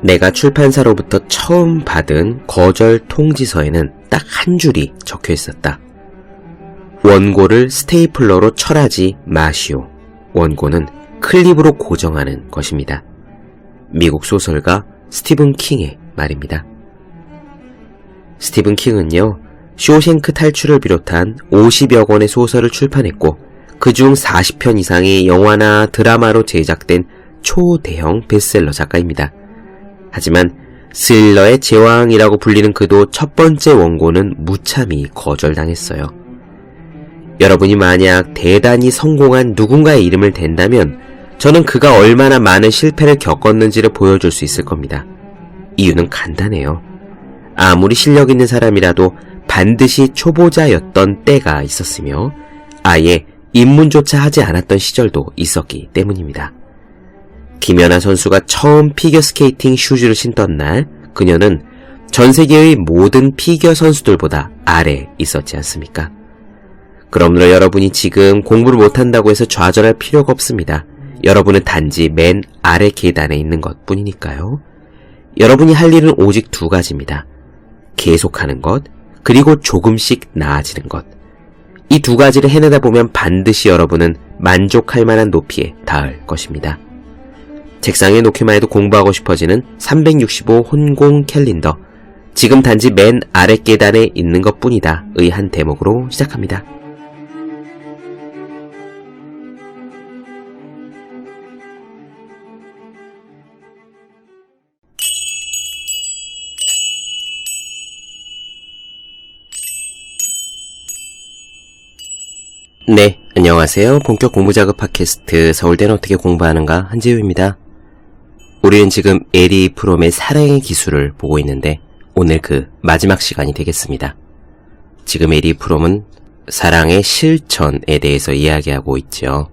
내가 출판사로부터 처음 받은 거절 통지서에는 딱 한 줄이 적혀 있었다. 원고를 스테이플러로 철하지 마시오. 원고는 클립으로 고정하는 것입니다. 미국 소설가 스티븐 킹의 말입니다. 스티븐 킹은요, 쇼생크 탈출을 비롯한 50여 권의 소설을 출판했고 그중 40편 이상이 영화나 드라마로 제작된 초대형 베스트셀러 작가입니다. 하지만 스릴러의 제왕이라고 불리는 그도 첫 번째 원고는 무참히 거절당했어요. 여러분이 만약 대단히 성공한 누군가의 이름을 댄다면 저는 그가 얼마나 많은 실패를 겪었는지를 보여줄 수 있을 겁니다. 이유는 간단해요. 아무리 실력 있는 사람이라도 반드시 초보자였던 때가 있었으며 아예 입문조차 하지 않았던 시절도 있었기 때문입니다. 김연아 선수가 처음 피겨스케이팅 슈즈를 신던 날 그녀는 전 세계의 모든 피겨 선수들보다 아래에 있었지 않습니까? 그러므로 여러분이 지금 공부를 못한다고 해서 좌절할 필요가 없습니다. 여러분은 단지 맨 아래 계단에 있는 것 뿐이니까요. 여러분이 할 일은 오직 두 가지입니다. 계속하는 것, 그리고 조금씩 나아지는 것. 이 두 가지를 해내다 보면 반드시 여러분은 만족할 만한 높이에 닿을 것입니다. 책상에 놓기만 해도 공부하고 싶어지는 365 혼공 캘린더. 지금 단지 맨 아래 계단에 있는 것 뿐이다 의 한 대목으로 시작합니다. 네, 안녕하세요. 본격 공부자극 팟캐스트 서울대는 어떻게 공부하는가 한지우입니다. 우리는 지금 에리 프롬의 사랑의 기술을 보고 있는데 오늘 그 마지막 시간이 되겠습니다. 지금 에리 프롬은 사랑의 실천에 대해서 이야기하고 있죠.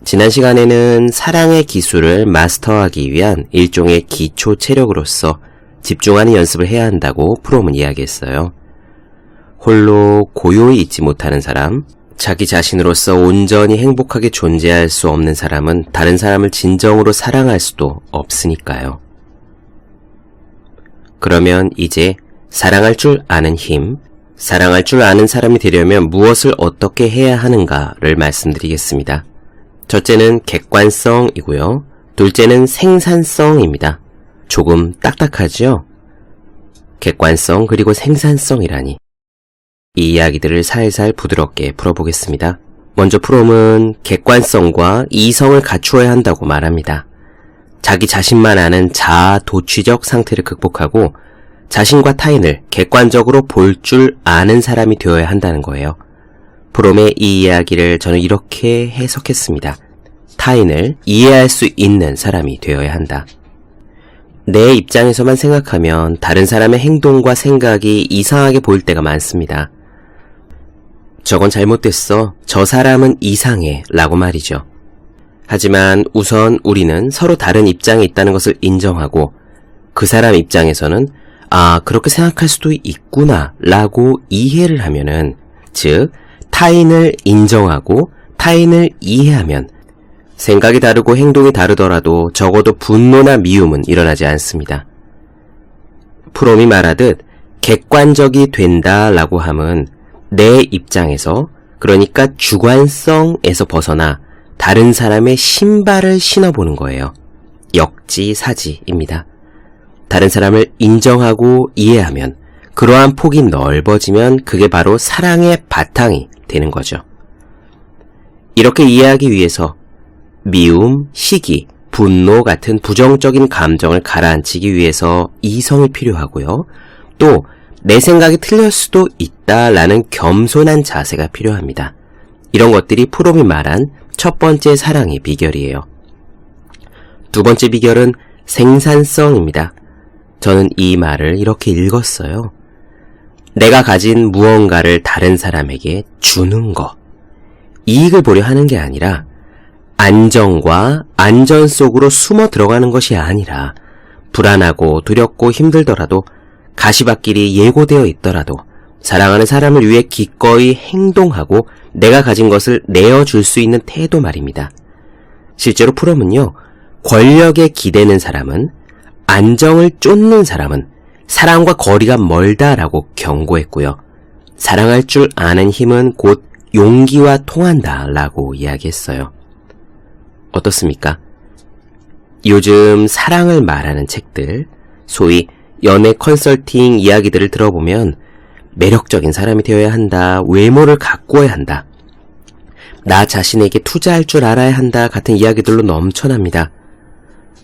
지난 시간에는 사랑의 기술을 마스터하기 위한 일종의 기초 체력으로서 집중하는 연습을 해야 한다고 프롬은 이야기했어요. 홀로 고요히 있지 못하는 사람, 자기 자신으로서 온전히 행복하게 존재할 수 없는 사람은 다른 사람을 진정으로 사랑할 수도 없으니까요. 그러면 이제 사랑할 줄 아는 힘, 사랑할 줄 아는 사람이 되려면 무엇을 어떻게 해야 하는가를 말씀드리겠습니다. 첫째는 객관성이고요. 둘째는 생산성입니다. 조금 딱딱하죠? 객관성 그리고 생산성이라니. 이 이야기들을 살살 부드럽게 풀어보겠습니다. 먼저 프롬은 객관성과 이성을 갖추어야 한다고 말합니다. 자기 자신만 아는 자아 도취적 상태를 극복하고 자신과 타인을 객관적으로 볼 줄 아는 사람이 되어야 한다는 거예요. 프롬의 이 이야기를 저는 이렇게 해석했습니다. 타인을 이해할 수 있는 사람이 되어야 한다. 내 입장에서만 생각하면 다른 사람의 행동과 생각이 이상하게 보일 때가 많습니다. 저건 잘못됐어. 저 사람은 이상해. 라고 말이죠. 하지만 우선 우리는 서로 다른 입장에 있다는 것을 인정하고 그 사람 입장에서는 그렇게 생각할 수도 있구나 라고 이해를 하면은, 즉 타인을 인정하고 타인을 이해하면 생각이 다르고 행동이 다르더라도 적어도 분노나 미움은 일어나지 않습니다. 프롬이 말하듯 객관적이 된다 라고 함은 내 입장에서, 그러니까 주관성에서 벗어나 다른 사람의 신발을 신어보는 거예요. 역지사지입니다. 다른 사람을 인정하고 이해하면 그러한 폭이 넓어지면 그게 바로 사랑의 바탕이 되는 거죠. 이렇게 이해하기 위해서 미움, 시기, 분노 같은 부정적인 감정을 가라앉히기 위해서 이성이 필요하고요. 또 내 생각이 틀릴 수도 있다라는 겸손한 자세가 필요합니다. 이런 것들이 프롬이 말한 첫 번째 사랑의 비결이에요. 두 번째 비결은 생산성입니다. 저는 이 말을 이렇게 읽었어요. 내가 가진 무언가를 다른 사람에게 주는 것, 이익을 보려 하는 게 아니라 안정과 안전 속으로 숨어 들어가는 것이 아니라 불안하고 두렵고 힘들더라도 가시밭길이 예고되어 있더라도 사랑하는 사람을 위해 기꺼이 행동하고 내가 가진 것을 내어줄 수 있는 태도 말입니다. 실제로 프롬은요, 권력에 기대는 사람은 안정을 쫓는 사람은 사랑과 거리가 멀다라고 경고했고요. 사랑할 줄 아는 힘은 곧 용기와 통한다라고 이야기했어요. 어떻습니까? 요즘 사랑을 말하는 책들, 소위 연애 컨설팅 이야기들을 들어보면 매력적인 사람이 되어야 한다, 외모를 가꾸어야 한다, 나 자신에게 투자할 줄 알아야 한다 같은 이야기들로 넘쳐납니다.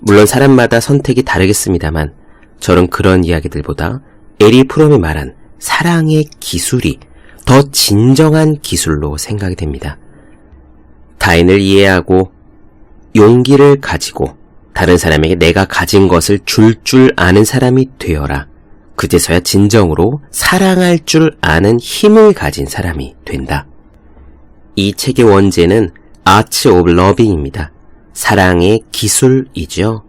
물론 사람마다 선택이 다르겠습니다만 저는 그런 이야기들보다 에리 프롬이 말한 사랑의 기술이 더 진정한 기술로 생각이 됩니다. 타인을 이해하고 용기를 가지고 다른 사람에게 내가 가진 것을 줄 아는 사람이 되어라. 그제서야 진정으로 사랑할 줄 아는 힘을 가진 사람이 된다. 이 책의 원제는 Art of Loving입니다. 사랑의 기술이죠.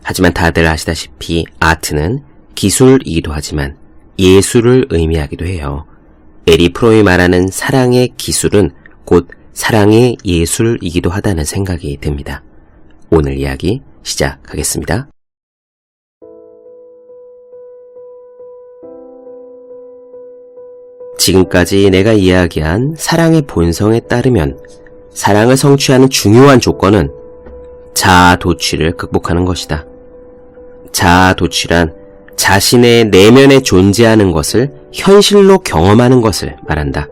하지만 다들 아시다시피 아트는 기술이기도 하지만 예술을 의미하기도 해요. 에리 프롬이 말하는 사랑의 기술은 곧 사랑의 예술이기도 하다는 생각이 듭니다. 오늘 이야기 시작하겠습니다. 지금까지 내가 이야기한 사랑의 본성에 따르면 사랑을 성취하는 중요한 조건은 자아 도취를 극복하는 것이다. 자아 도취란 자신의 내면에 존재하는 것을 현실로 경험하는 것을 말한다.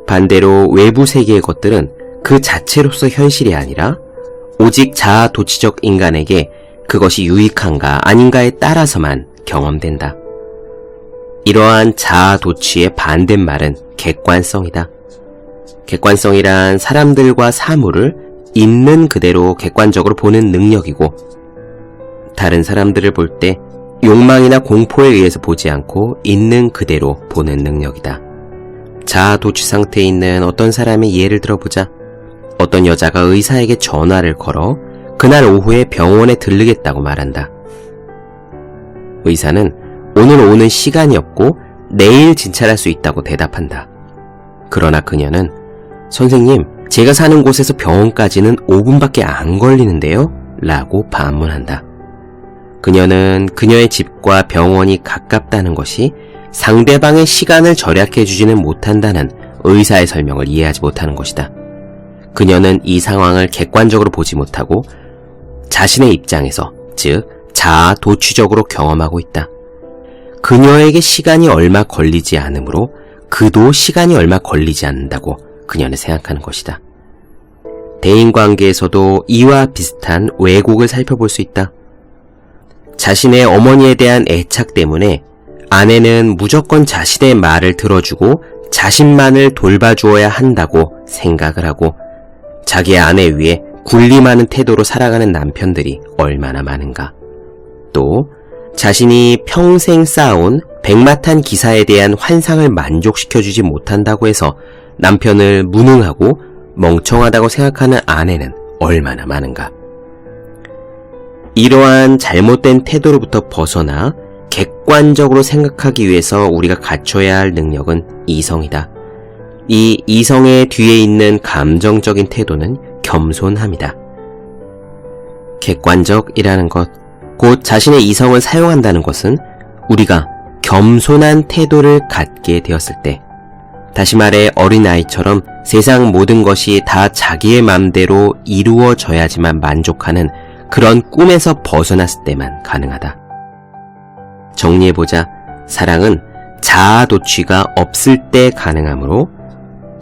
반대로 외부 세계의 것들은 그 자체로서 현실이 아니라 오직 자아 도취적 인간에게 그것이 유익한가 아닌가에 따라서만 경험된다. 이러한 자아 도취의 반대말은 객관성이다. 객관성이란 사람들과 사물을 있는 그대로 객관적으로 보는 능력이고 다른 사람들을 볼 때 욕망이나 공포에 의해서 보지 않고 있는 그대로 보는 능력이다. 자아 도취 상태에 있는 어떤 사람의 예를 들어보자. 어떤 여자가 의사에게 전화를 걸어 그날 오후에 병원에 들르겠다고 말한다. 의사는 오늘 오는 시간이 없고 내일 진찰할 수 있다고 대답한다. 그러나 그녀는 선생님, 제가 사는 곳에서 병원까지는 5분밖에 안 걸리는데요? 라고 반문한다. 그녀는 그녀의 집과 병원이 가깝다는 것이 상대방의 시간을 절약해주지는 못한다는 의사의 설명을 이해하지 못하는 것이다. 그녀는 이 상황을 객관적으로 보지 못하고 자신의 입장에서, 즉 자아 도취적으로 경험하고 있다. 그녀에게 시간이 얼마 걸리지 않으므로 그도 시간이 얼마 걸리지 않는다고 그녀는 생각하는 것이다. 대인관계에서도 이와 비슷한 왜곡을 살펴볼 수 있다. 자신의 어머니에 대한 애착 때문에 아내는 무조건 자신의 말을 들어주고 자신만을 돌봐주어야 한다고 생각을 하고 자기의 아내 위에 군림하는 태도로 살아가는 남편들이 얼마나 많은가. 또 자신이 평생 쌓아온 백마탄 기사에 대한 환상을 만족시켜주지 못한다고 해서 남편을 무능하고 멍청하다고 생각하는 아내는 얼마나 많은가. 이러한 잘못된 태도로부터 벗어나 객관적으로 생각하기 위해서 우리가 갖춰야 할 능력은 이성이다. 이 이성의 뒤에 있는 감정적인 태도는 겸손함이다. 객관적이라는 것, 곧 자신의 이성을 사용한다는 것은 우리가 겸손한 태도를 갖게 되었을 때, 다시 말해 어린아이처럼 세상 모든 것이 다 자기의 맘대로 이루어져야지만 만족하는 그런 꿈에서 벗어났을 때만 가능하다. 정리해보자. 사랑은 자아 도취가 없을 때 가능하므로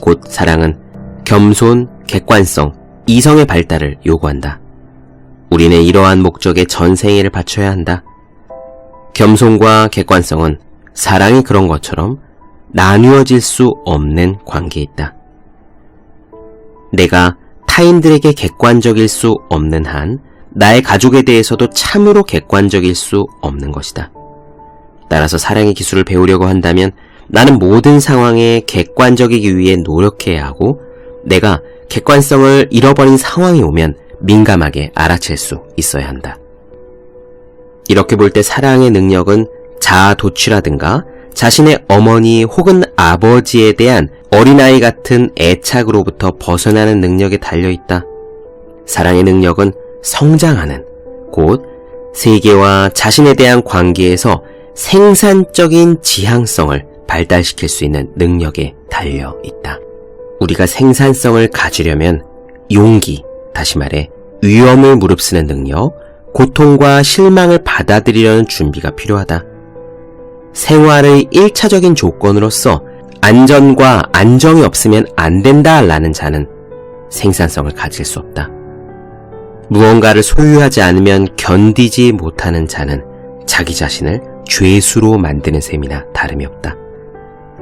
곧 사랑은 겸손, 객관성, 이성의 발달을 요구한다. 우리는 이러한 목적에 전생애를 바쳐야 한다. 겸손과 객관성은 사랑이 그런 것처럼 나누어질 수 없는 관계에 있다. 내가 타인들에게 객관적일 수 없는 한 나의 가족에 대해서도 참으로 객관적일 수 없는 것이다. 따라서 사랑의 기술을 배우려고 한다면 나는 모든 상황에 객관적이기 위해 노력해야 하고 내가 객관성을 잃어버린 상황이 오면 민감하게 알아챌 수 있어야 한다. 이렇게 볼 때 사랑의 능력은 자아 도취라든가 자신의 어머니 혹은 아버지에 대한 어린아이 같은 애착으로부터 벗어나는 능력에 달려있다. 사랑의 능력은 성장하는, 곧 세계와 자신에 대한 관계에서 생산적인 지향성을 발달시킬 수 있는 능력에 달려 있다. 우리가 생산성을 가지려면 용기, 다시 말해 위험을 무릅쓰는 능력, 고통과 실망을 받아들이려는 준비가 필요하다. 생활의 1차적인 조건으로서 안전과 안정이 없으면 안 된다라는 자는 생산성을 가질 수 없다. 무언가를 소유하지 않으면 견디지 못하는 자는 자기 자신을 죄수로 만드는 셈이나 다름이 없다.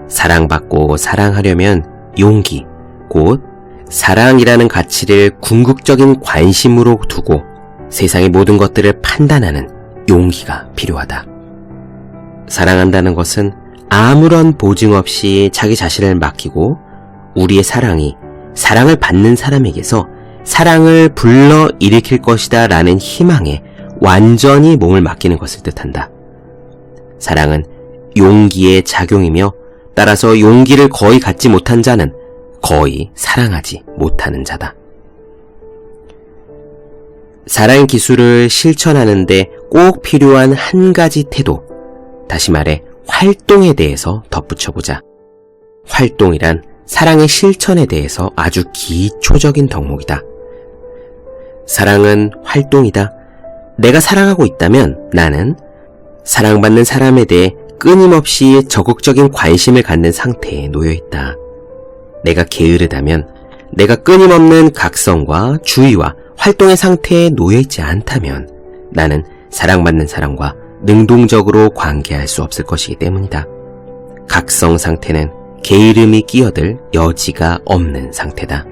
사랑받고 사랑하려면 용기, 곧 사랑이라는 가치를 궁극적인 관심으로 두고 세상의 모든 것들을 판단하는 용기가 필요하다. 사랑한다는 것은 아무런 보증 없이 자기 자신을 맡기고 우리의 사랑이 사랑을 받는 사람에게서 사랑을 불러일으킬 것이다 라는 희망에 완전히 몸을 맡기는 것을 뜻한다. 사랑은 용기의 작용이며 따라서 용기를 거의 갖지 못한 자는 거의 사랑하지 못하는 자다. 사랑의 기술을 실천하는데 꼭 필요한 한 가지 태도, 다시 말해 활동에 대해서 덧붙여보자. 활동이란 사랑의 실천에 대해서 아주 기초적인 덕목이다. 사랑은 활동이다. 내가 사랑하고 있다면 나는 사랑받는 사람에 대해 끊임없이 적극적인 관심을 갖는 상태에 놓여있다. 내가 게으르다면, 내가 끊임없는 각성과 주의와 활동의 상태에 놓여있지 않다면 나는 사랑받는 사람과 능동적으로 관계할 수 없을 것이기 때문이다. 각성 상태는 게으름이 끼어들 여지가 없는 상태다.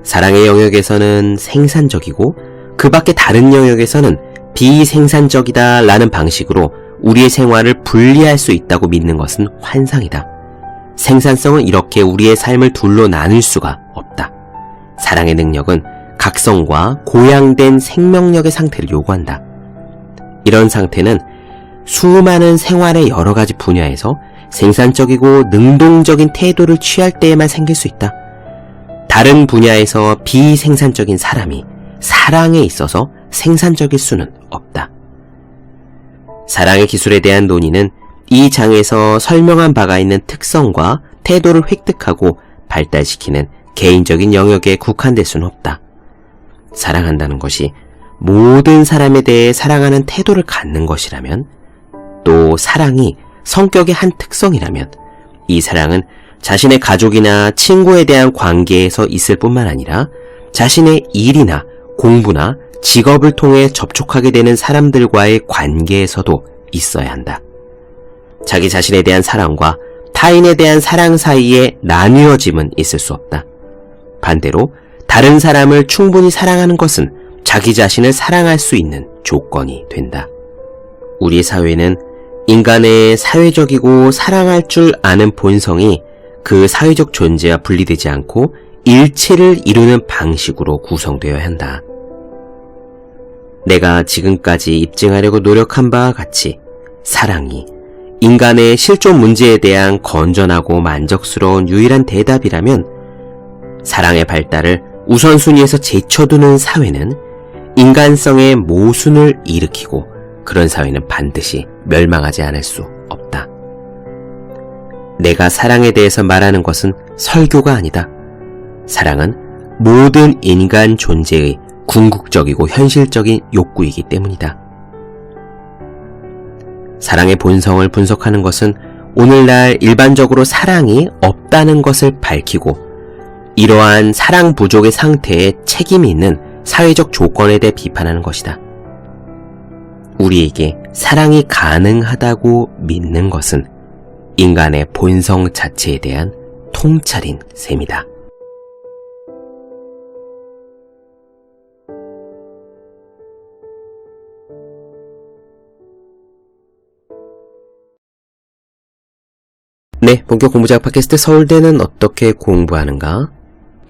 사랑의 영역에서는 생산적이고 그 밖의 다른 영역에서는 비생산적이다 라는 방식으로 우리의 생활을 분리할 수 있다고 믿는 것은 환상이다. 생산성은 이렇게 우리의 삶을 둘로 나눌 수가 없다. 사랑의 능력은 각성과 고양된 생명력의 상태를 요구한다. 이런 상태는 수많은 생활의 여러 가지 분야에서 생산적이고 능동적인 태도를 취할 때에만 생길 수 있다. 다른 분야에서 비생산적인 사람이 사랑에 있어서 생산적일 수는 없다. 사랑의 기술에 대한 논의는 이 장에서 설명한 바가 있는 특성과 태도를 획득하고 발달시키는 개인적인 영역에 국한될 수는 없다. 사랑한다는 것이 모든 사람에 대해 사랑하는 태도를 갖는 것이라면, 또 사랑이 성격의 한 특성이라면 이 사랑은 자신의 가족이나 친구에 대한 관계에서 있을 뿐만 아니라 자신의 일이나 공부나 직업을 통해 접촉하게 되는 사람들과의 관계에서도 있어야 한다. 자기 자신에 대한 사랑과 타인에 대한 사랑 사이에 나뉘어짐은 있을 수 없다. 반대로 다른 사람을 충분히 사랑하는 것은 자기 자신을 사랑할 수 있는 조건이 된다. 우리 사회는 인간의 사회적이고 사랑할 줄 아는 본성이 그 사회적 존재와 분리되지 않고 일체를 이루는 방식으로 구성되어야 한다. 내가 지금까지 입증하려고 노력한 바와 같이 사랑이 인간의 실존 문제에 대한 건전하고 만족스러운 유일한 대답이라면 사랑의 발달을 우선순위에서 제쳐두는 사회는 인간성의 모순을 일으키고 그런 사회는 반드시 멸망하지 않을 수 없다. 내가 사랑에 대해서 말하는 것은 설교가 아니다. 사랑은 모든 인간 존재의 궁극적이고 현실적인 욕구이기 때문이다. 사랑의 본성을 분석하는 것은 오늘날 일반적으로 사랑이 없다는 것을 밝히고 이러한 사랑 부족의 상태에 책임이 있는 사회적 조건에 대해 비판하는 것이다. 우리에게 사랑이 가능하다고 믿는 것은 인간의 본성 자체에 대한 통찰인 셈이다. 네, 본격 공부작 팟캐스트 서울대는 어떻게 공부하는가?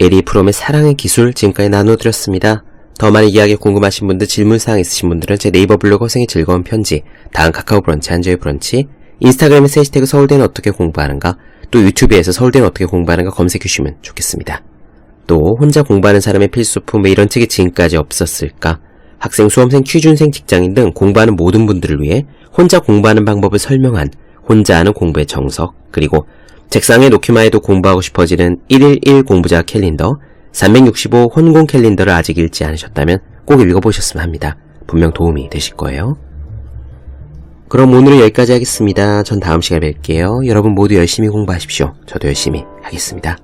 에리 프롬의 사랑의 기술 지금까지 나눠드렸습니다. 더 많은 이야기 궁금하신 분들, 질문사항 있으신 분들은 제 네이버 블로그 허생의 즐거운 편지, 다음 카카오 브런치, 한저의 브런치, 인스타그램에서 해시태그 서울대는 어떻게 공부하는가, 또 유튜브에서 서울대는 어떻게 공부하는가 검색해주시면 좋겠습니다. 또 혼자 공부하는 사람의 필수품 왜 이런 책이 지금까지 없었을까? 학생, 수험생, 취준생, 직장인 등 공부하는 모든 분들을 위해 혼자 공부하는 방법을 설명한 혼자 하는 공부의 정석, 그리고 책상에 놓기만 해도 공부하고 싶어지는 111 공부자 캘린더, 365 혼공 캘린더를 아직 읽지 않으셨다면 꼭 읽어보셨으면 합니다. 분명 도움이 되실 거예요. 그럼 오늘은 여기까지 하겠습니다. 전 다음 시간에 뵐게요. 여러분 모두 열심히 공부하십시오. 저도 열심히 하겠습니다.